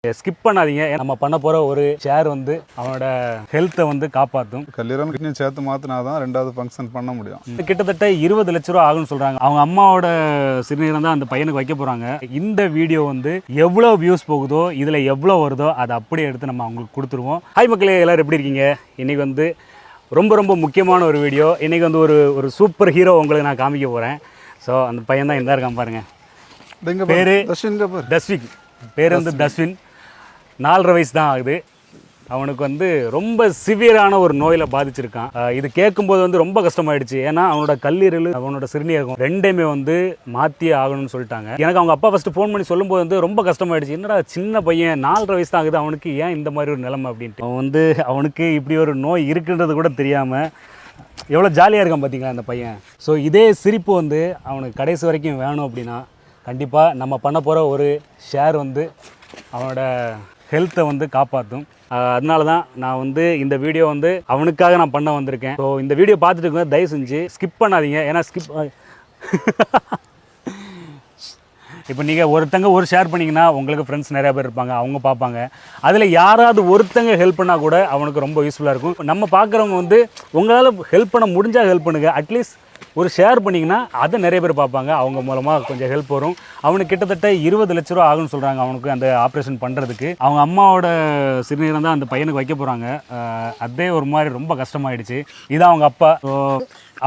Skip பண்ணாதீங்க. நம்ம பண்ண போகிற ஒரு ஷேர் வந்து அவனோட ஹெல்த்தை வந்து காப்பாற்றும். கல்லீரல் கிட்னி சேர்த்து மாற்றினாதான் ரெண்டாவது ஃபங்க்ஷன் பண்ண முடியும். கிட்டத்தட்ட 20 லட்ச ரூபா ஆகும்னு சொல்கிறாங்க. அவங்க அம்மாவோட சிறுநீரம் தான் அந்த பையனுக்கு வைக்க போகிறாங்க. இந்த வீடியோ வந்து எவ்வளோ வியூஸ் போகுதோ, இதில் எவ்வளோ வருதோ அதை அப்படியே எடுத்து நம்ம அவங்களுக்கு கொடுத்துருவோம். ஹாய் மக்களே, எல்லோரும் எப்படி இருக்கீங்க? இன்றைக்கி வந்து ரொம்ப ரொம்ப முக்கியமான ஒரு வீடியோ. இன்றைக்கி வந்து ஒரு சூப்பர் ஹீரோ உங்களுக்கு நான் காமிக்க போகிறேன். ஸோ அந்த பையன் தான் இந்த இருக்கான் பாருங்கள். பேர் தஸ்விக். பேர் வந்து தஸ்வின். 4.5 வயசு தான் ஆகுது. அவனுக்கு வந்து ரொம்ப சிவியரான ஒரு நோயில் பாதிச்சிருக்கான். இது கேட்கும்போது வந்து ரொம்ப கஷ்டமாயிடுச்சு. ஏன்னா அவனோட கல்லீரல், அவனோட சிறுநீரகம் ரெண்டையுமே வந்து மாற்றியே ஆகணும்னு சொல்லிட்டாங்க. எனக்கு அவங்க அப்பா ஃபஸ்ட்டு ஃபோன் பண்ணி சொல்லும்போது வந்து ரொம்ப கஷ்டமாயிடுச்சு. என்னடா சின்ன பையன் 4.5 வயசு தான் ஆகுது, அவனுக்கு ஏன் இந்த மாதிரி ஒரு நிலைமை அப்படின்ட்டு. அவன் வந்து அவனுக்கு இப்படி ஒரு நோய் இருக்குன்றது கூட தெரியாமல் எவ்வளோ ஜாலியாக இருக்கான் பார்த்தீங்களா அந்த பையன். ஸோ இதே சிரிப்பு வந்து அவனுக்கு கடைசி வரைக்கும் வேணும் அப்படின்னா கண்டிப்பாக நம்ம பண்ண போகிற ஒரு ஷேர் வந்து அவனோட ஹெல்த்தை வந்து காப்பாற்றும். அதனால தான் நான் வந்து இந்த வீடியோ வந்து அவனுக்காக நான் பண்ண வந்திருக்கேன். ஸோ இந்த வீடியோ பார்த்துட்டு இருக்கோங்க, தயவு செஞ்சு ஸ்கிப் பண்ணாதீங்க. ஏன்னா இப்போ நீங்கள் ஒருத்தங்க ஒரு ஷேர் பண்ணிங்கன்னா உங்களுக்கு ஃப்ரெண்ட்ஸ் நிறையா பேர் இருப்பாங்க, அவங்க பார்ப்பாங்க. அதில் யாராவது ஒருத்தங்க ஹெல்ப் பண்ணால் கூட அவனுக்கு ரொம்ப யூஸ்ஃபுல்லாக இருக்கும். நம்ம பார்க்குறவங்க வந்து உங்களால் ஹெல்ப் பண்ண முடிஞ்சால் ஹெல்ப் பண்ணுங்கள். அட்லீஸ்ட் ஒரு ஷேர் பண்ணிங்கன்னா அதை நிறைய பேர் பார்ப்பாங்க, அவங்க மூலமாக கொஞ்சம் ஹெல்ப் வரும். அவனுக்கு கிட்டத்தட்ட 20 லட்ச ரூபா ஆகும்னு சொல்கிறாங்க அவனுக்கு அந்த ஆப்ரேஷன் பண்ணுறதுக்கு. அவங்க அம்மாவோட சிறுநீரம் தான் அந்த பையனுக்கு வைக்க போகிறாங்க. அதே ஒரு மாதிரி ரொம்ப கஷ்டமாயிடுச்சு. இதான் அவங்க அப்பா. ஸோ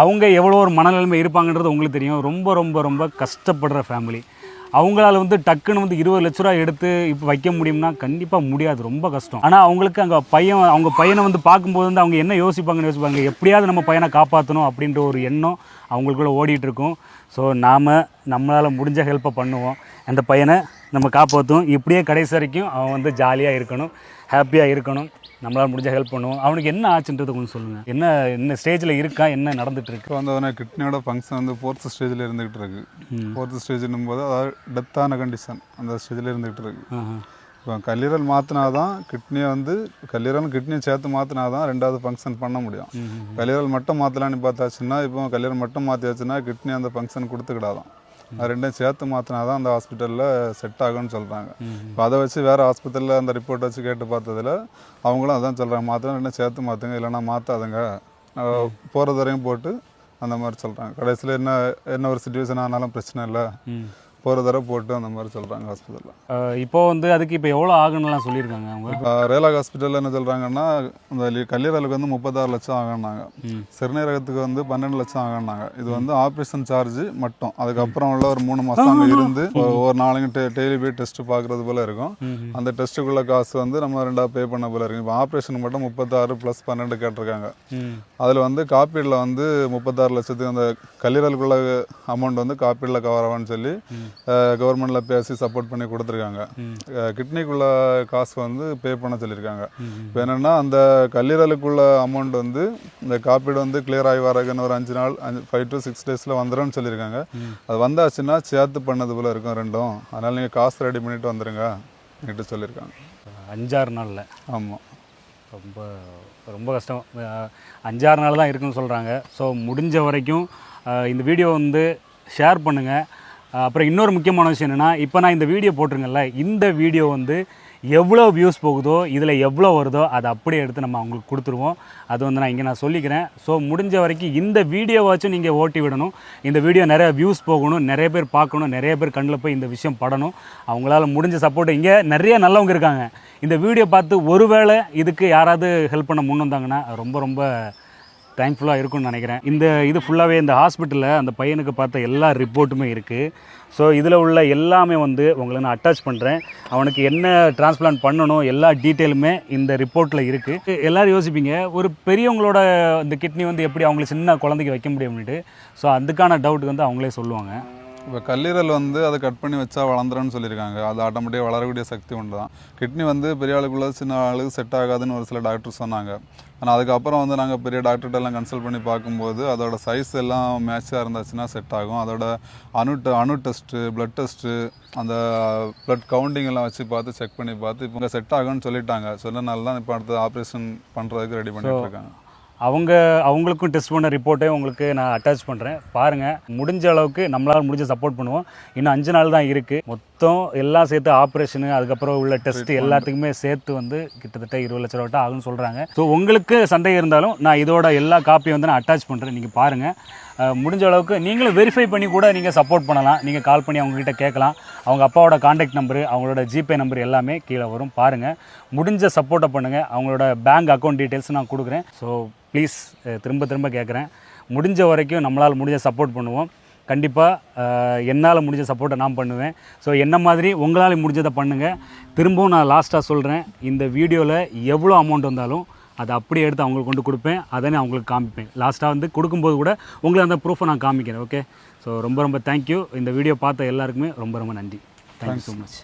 அவங்க எவ்வளோ ஒரு மனநிலைமை இருப்பாங்கன்றது உங்களுக்கு தெரியும். ரொம்ப ரொம்ப ரொம்ப கஷ்டப்படுற ஃபேமிலி. அவங்களால வந்து டக்குன்னு வந்து 20 லட்ச ரூபா எடுத்து இப்போ வைக்க முடியும்னா கண்டிப்பாக முடியாது, ரொம்ப கஷ்டம். ஆனால் அவங்களுக்கு அங்கே அவங்க பையனை வந்து பார்க்கும்போது வந்து அவங்க என்ன யோசிப்பாங்கன்னு யோசிப்பாங்க, எப்படியாவது நம்ம பையனை காப்பாற்றணும் அப்படின்ற ஒரு எண்ணம் அவங்களுக்குள்ளே ஓடிட்டு இருக்கும். ஸோ நம்மளால் முடிஞ்ச ஹெல்ப்பை பண்ணுவோம், அந்த பையனை நம்ம காப்பாற்றும். இப்படியே கடைசி வரைக்கும் அவன் வந்து ஜாலியாக இருக்கணும், ஹாப்பியாக இருக்கணும். நம்மளால் முடிஞ்ச ஹெல்ப் பண்ணுவோம். அவனுக்கு என்ன ஆச்சுன்றது கொஞ்சம் சொல்லுங்கள். என்ன ஸ்டேஜில் இருக்கா, என்ன நடந்துட்டு இருக்கு? இப்போ வந்து அவனுக்கு கிட்னியோட ஃபங்க்ஷன் வந்து 4th ஸ்டேஜில் இருந்துகிட்டு இருக்கு. 4th ஸ்டேஜ்னும் போது அதாவது டெத்தான கண்டிஷன் அந்த ஸ்டேஜில் இருந்துகிட்டு இருக்கு. இப்போ கல்லீரல் மாற்றினாதான் கிட்னியை சேர்த்து மாற்றினாதான் ரெண்டாவது ஃபங்க்ஷன் பண்ண முடியும். கல்லீரல் மட்டும் மாற்றலான்னு பார்த்தாச்சுன்னா, இப்போ கல்லீரல் மட்டும் மாற்றியாச்சுன்னா கிட்னி அந்த ஃபங்க்ஷன் கொடுத்துக்கிடாதான். அது ரெண்டையும் சேர்த்து மாற்றினா தான் அந்த ஹாஸ்பிட்டலில் செட் ஆகும்னு சொல்கிறாங்க. இப்போ அதை வச்சு வேறு ஹாஸ்பிட்டலில் அந்த ரிப்போர்ட் வச்சு கேட்டு பார்த்ததில் அவங்களும் அதான் சொல்கிறாங்க, மாற்றினா ரெண்டும் சேர்த்து மாற்றுங்க, இல்லைன்னா மாற்றாதுங்க, போகிறது வரையும் போட்டு அந்த மாதிரி சொல்கிறாங்க. கடைசியில் என்ன ஒரு சுச்சுவேஷன் ஆனாலும் பிரச்சனை இல்லை, போகிற தடவை போட்டு அந்த மாதிரி சொல்கிறாங்க ஹாஸ்பிட்டலில். இப்போது வந்து அதுக்கு இப்போ எவ்வளோ ஆகுன்னுலாம் சொல்லியிருக்காங்க அவங்க. ரேலாக் ஹாஸ்பிட்டலில் என்ன சொல்கிறாங்கன்னா, இந்த கல்லீரலுக்கு வந்து 36 லட்சம் ஆகினாங்க, சிறுநீரகத்துக்கு வந்து 12 லட்சம் ஆகினாங்க. இது வந்து ஆப்ரேஷன் சார்ஜ் மட்டும். அதுக்கப்புறம் உள்ள ஒரு 3 மாதம் அங்கே இருந்து ஒரு நாளைக்கு டெய்லி போய் டெஸ்ட் பார்க்குறது போல் இருக்கும். அந்த டெஸ்ட்டுக்குள்ள காசு வந்து நம்ம 2ஆக பே பண்ண போல இருக்கும். இப்போ ஆப்ரேஷன் மட்டும் 36 + 12 கேட்டிருக்காங்க. அதில் வந்து காப்பீடில் வந்து 36 லட்சத்துக்கு அந்த கல்லீரலுக்குள்ள அமௌண்ட் வந்து காப்பீடில் கவர் ஆகும்னு சொல்லி கவர்மெண்ட்டில் பேசி சப்போர்ட் பண்ணி கொடுத்துருக்காங்க. கிட்னிக்குள்ள காசு வந்து பே பண்ண சொல்லியிருக்காங்க. இப்போ என்னென்னா அந்த கல்லீரலுக்குள்ள அமௌண்ட் வந்து இந்த காப்பீடு வந்து கிளியர் ஆகி வரதுன்னு ஒரு 5 to 6 டேஸில் வந்துடும்னு சொல்லியிருக்காங்க. அது வந்தாச்சுன்னா சேர்த்து பண்ணது போல் இருக்கும் ரெண்டும். அதனால் நீங்கள் காசு ரெடி பண்ணிவிட்டு வந்துடுங்க கிட்ட சொல்லியிருக்காங்க. 5-6 நாளில்? ஆமாம், ரொம்ப ரொம்ப கஷ்டம். 5-6 நாள் தான் இருக்குன்னு சொல்கிறாங்க. ஸோ முடிஞ்ச வரைக்கும் இந்த வீடியோ வந்து ஷேர் பண்ணுங்கள். அப்புறம் இன்னொரு முக்கியமான விஷயம் என்னென்னா, இப்போ நான் இந்த வீடியோ போட்டிருங்கல்ல, இந்த வீடியோ வந்து எவ்வளோ வியூஸ் போகுதோ, இதில் எவ்வளோ வருதோ அதை அப்படியே எடுத்து நம்ம அவங்களுக்கு கொடுத்துருவோம். அது வந்து நான் சொல்லிக்கிறேன். ஸோ முடிஞ்ச வரைக்கும் இந்த வீடியோவாச்சும் நீங்கள் ஓட்டி விடணும். இந்த வீடியோ நிறைய வியூஸ் போகணும், நிறைய பேர் பார்க்கணும், நிறைய பேர் கண்ணில் போய் இந்த விஷயம் படணும். அவங்களால முடிஞ்ச சப்போர்ட், இங்கே நிறைய நல்லவங்க இருக்காங்க. இந்த வீடியோ பார்த்து ஒருவேளை இதுக்கு யாராவது ஹெல்ப் பண்ண முன் வந்தாங்கன்னா ரொம்ப ரொம்ப தேங்க்ஃபுல்லாக இருக்கும்னு நினைக்கிறேன். இது ஃபுல்லாகவே இந்த ஹாஸ்பிட்டலில் அந்த பையனுக்கு பார்த்த எல்லா ரிப்போர்ட்டுமே இருக்குது. ஸோ இதில் உள்ள எல்லாமே வந்து உங்களை நான் அட்டாச் பண்ணுறேன். அவனுக்கு என்ன டிரான்ஸ்பிளான்ட் பண்ணணும் எல்லா டீட்டெயிலுமே இந்த ரிப்போர்ட்டில் இருக்குது. எல்லோரும் யோசிப்பீங்க, ஒரு பெரியவங்களோட இந்த கிட்னி வந்து எப்படி அவங்களுக்கு சின்ன குழந்தைக்கு வைக்க முடியும்னுட்டு. ஸோ அதுக்கான டவுட்டுக்கு வந்து அவங்களே சொல்லுவாங்க. இப்போ கல்லீரல் வந்து அதை கட் பண்ணி வச்சா வளர்ந்துருன்னு சொல்லியிருக்காங்க. அது ஆட்டோமேட்டிக்காக வளரக்கூடிய சக்தி உண்டு தான். கிட்னி வந்து பெரிய ஆளுக்குள்ள சின்ன ஆளுக்கு செட் ஆகாதுன்னு ஒரு சில டாக்டர் சொன்னாங்க. ஆனால் அதுக்கப்புறம் வந்து நாங்கள் பெரிய டாக்டர்கிட்டலாம் கன்சல்ட் பண்ணி பார்க்கும்போது அதோட சைஸ் எல்லாம் மேட்சாக இருந்துச்சுன்னா செட் ஆகும். அதோட அணு டெஸ்ட்டு, ப்ளட் டெஸ்ட்டு, அந்த ப்ளட் கவுண்டிங் எல்லாம் வச்சு பார்த்து செக் பண்ணி பார்த்து இப்போ செட் ஆகும்னு சொல்லிட்டாங்க. சொன்னனால தான் இப்போ அடுத்து ஆப்ரேஷன் பண்ணுறதுக்கு ரெடி பண்ணிட்டு இருக்காங்க. அவங்களுக்கும் டெஸ்ட் பண்ண ரிப்போர்ட்டே உங்களுக்கு நான் அட்டாச் பண்ணுறேன். பாருங்கள், முடிஞ்ச அளவுக்கு நம்மளால் முடிஞ்ச சப்போர்ட் பண்ணுவோம். இன்னும் 5 நாள் தான் இருக்குது. மொத்தம் எல்லாம் சேர்த்து ஆப்ரேஷனு அதுக்கப்புறம் உள்ள டெஸ்ட் எல்லாத்துக்குமே சேர்த்து வந்து கிட்டத்தட்ட 20 லட்ச ரூபா ஆகும்னு சொல்கிறாங்க. ஸோ உங்களுக்கு சந்தேகம் இருந்தாலும் நான் இதோட எல்லா காப்பியும் வந்து நான் அட்டாச் பண்ணுறேன். நீங்கள் பாருங்கள். முடிஞ்ச அளவுக்கு நீங்களும் வெரிஃபை பண்ணி கூட நீங்கள் சப்போர்ட் பண்ணலாம். நீங்கள் கால் பண்ணி அவங்ககிட்ட கேட்கலாம். அவங்க அப்பாவோட காண்டாக்ட் நம்பரு, அவங்களோட ஜிபே நம்பர் எல்லாமே கீழே வரும். பாருங்கள், முடிஞ்ச சப்போர்ட்டை பண்ணுங்கள். அவங்களோட பேங்க் அக்கௌண்ட் டீட்டெயில்ஸ் நான் கொடுக்குறேன். ஸோ ப்ளீஸ் திரும்ப கேட்குறேன், முடிஞ்ச வரைக்கும் நம்மளால் முடிஞ்ச சப்போர்ட் பண்ணுவோம். கண்டிப்பாக என்னால் முடிஞ்ச சப்போர்ட்டை நான் பண்ணுவேன். ஸோ என்ன மாதிரி உங்களால் முடிஞ்சதை பண்ணுங்கள். திரும்பவும் நான் லாஸ்ட்டாக சொல்கிறேன், இந்த வீடியோவில் எவ்வளோ அமௌண்ட் வந்தாலும் அதை அப்படியே எடுத்து அவங்களுக்கு கொண்டு கொடுப்பேன். அதை நான் அவங்களுக்கு காமிப்பேன். லாஸ்ட்டாக வந்து கொடுக்கும்போது கூட உங்களுக்கு அந்த ப்ரூஃபை நான் காமிக்கிறேன். ஓகே, ஸோ ரொம்ப தேங்க்யூ. இந்த வீடியோ பார்த்த எல்லாருக்குமே ரொம்ப நன்றி. Thank you so much.